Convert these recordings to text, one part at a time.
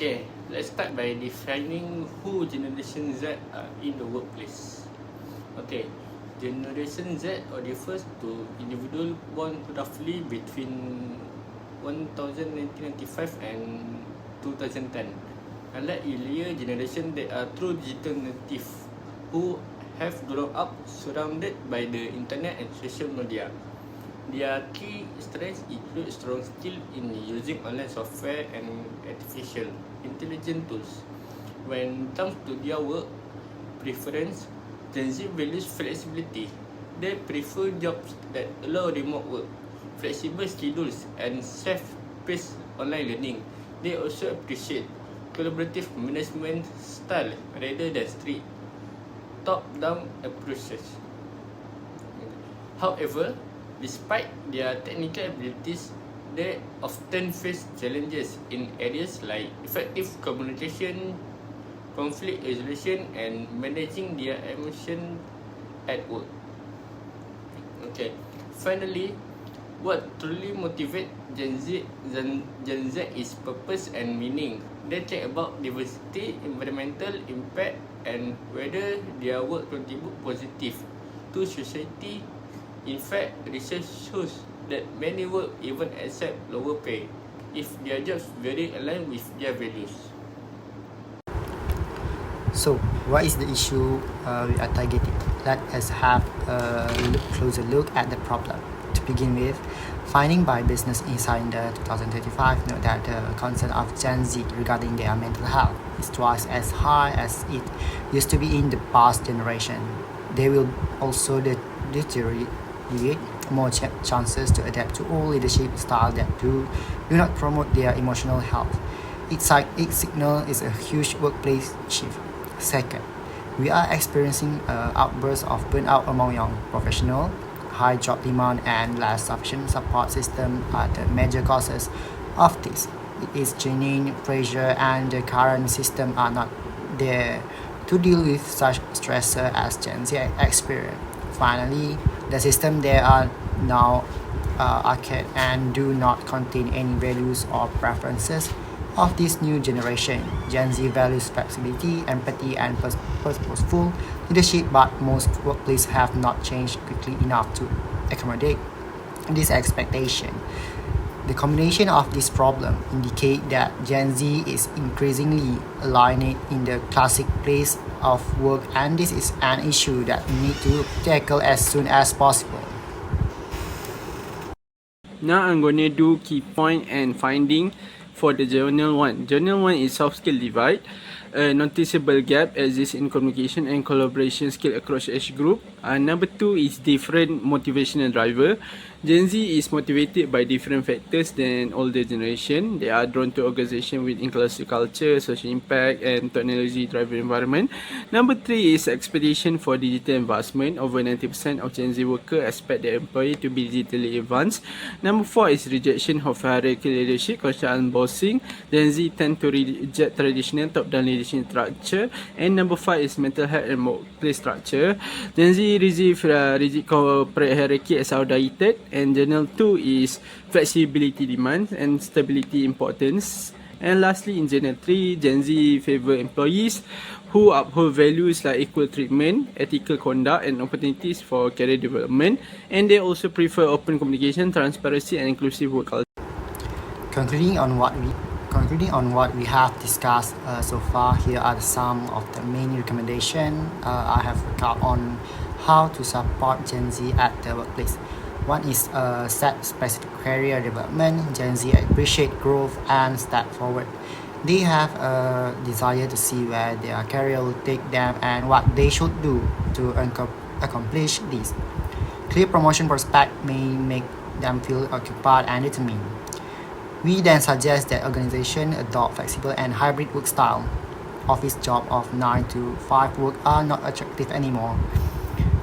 Okay, let's start by defining who Generation Z are in the workplace. Okay, Generation Z refers to individual born roughly between 1995 and 2010. Unlike earlier generation, they are true digital native who have grown up surrounded by the internet and social media. Their key strengths include strong skill in using online software and artificial intelligence tools. When it comes to their work preference, Gen Z values flexibility. They prefer jobs that allow remote work, flexible schedules, and self-paced online learning. They also appreciate collaborative management style rather than strict top-down approaches. However, despite their technical abilities, they often face challenges in areas like effective communication, conflict resolution, and managing their emotions at work. Okay, finally, what truly motivates Gen Z is purpose and meaning. They care about diversity, environmental impact, and whether their work contribute positive to society. In fact, research shows that many work even accept lower pay if their jobs very aligned with their values. So, what is the issue we are targeting? Let us have a closer look at the problem. To begin with, finding by Business Insider 2035 note that the concern of Gen Z regarding their mental health is twice as high as it used to be in the past generation. They will also deteriorate more chances to adapt to all leadership styles that do not promote their emotional health. It signals is a huge workplace shift. Second, we are experiencing outbursts of burnout among young professionals. High job demand and less sufficient support system are the major causes of this. It is genuine pressure, and the current system are not there to deal with such stressor as Gen Z experience. Finally, the system there are now archaic and do not contain any values or preferences of this new generation. Gen Z values flexibility, empathy, and purposeful leadership, but most workplaces have not changed quickly enough to accommodate this expectation. The combination of this problem indicate that Gen Z is increasingly aligned in the classic place of work, and this is an issue that we need to tackle as soon as possible. Now I'm going to do key point and finding for the journal 1. Journal 1 is soft skill divide. A noticeable gap exists in communication and collaboration skill across age group. Number 2 is different motivational driver. Gen Z is motivated by different factors than older generation. They are drawn to organization with inclusive culture, social impact, and technology-driven environment. Number 3 is expectation for digital advancement. Over 90% of Gen Z workers expect their employee to be digitally advanced. Number 4 is rejection of hierarchy leadership, constant bossing. Gen Z tend to reject traditional top-down leadership structure. And number 5 is mental health and workplace structure. Gen Z receive rigid corporate hierarchy as outdated. And journal 2 is flexibility demands and stability importance. And lastly, in journal 3, Gen Z favor employees who uphold values like equal treatment, ethical conduct, and opportunities for career development. And they also prefer open communication, transparency, and inclusive work culture. Concluding on what we have discussed so far, here are some of the main recommendations I have got on how to support Gen Z at the workplace. One is set specific career development. Gen Z appreciate growth and step forward. They have a desire to see where their career will take them and what they should do to accomplish this. Clear promotion prospect may make them feel occupied and determined. We then suggest that organizations adopt flexible and hybrid work style. Office jobs of 9 to 5 work are not attractive anymore.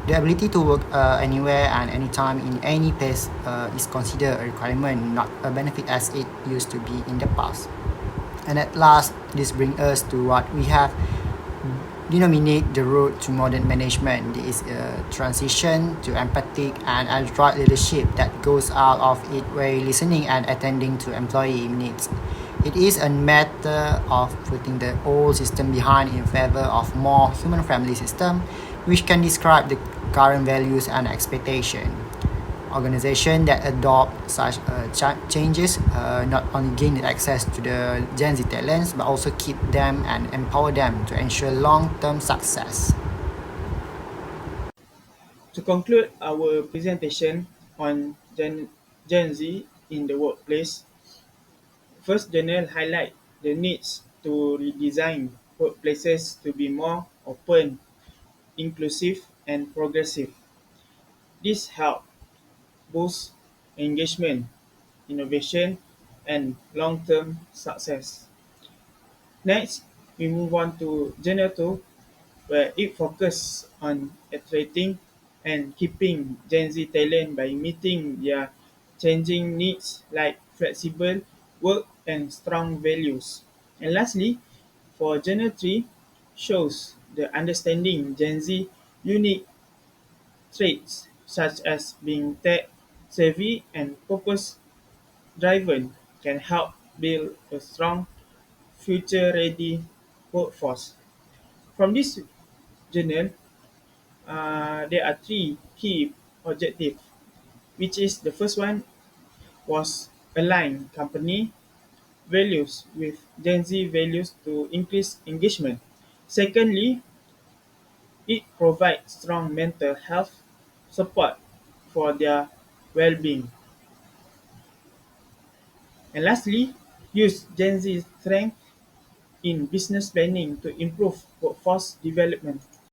The ability to work anywhere and anytime in any place is considered a requirement, not a benefit as it used to be in the past. And at last, this brings us to what we have denominated the road to modern management. This is a transition to empathic and adroit leadership that goes out of its way listening and attending to employee needs. It is a matter of putting the old system behind in favor of more human-friendly system, which can describe the current values and expectation. Organizations that adopt such changes not only gain access to the Gen Z talents, but also keep them and empower them to ensure long-term success. To conclude our presentation on Gen Z in the workplace, first journal highlight the needs to redesign workplaces to be more open, inclusive, and progressive. This help boost engagement, innovation, and long-term success. Next, we move on to Journal 2, where it focuses on attracting and keeping Gen Z talent by meeting their changing needs like flexible work and strong values. And lastly, for Journal 3, shows the understanding Gen Z unique traits such as being tech savvy and purpose driven can help build a strong future ready workforce. From this journal, there are three key objectives, which is the first one was align company values with Gen Z values to increase engagement. Secondly, it provides strong mental health support for their well-being. And lastly, use Gen Z strength in business planning to improve workforce development.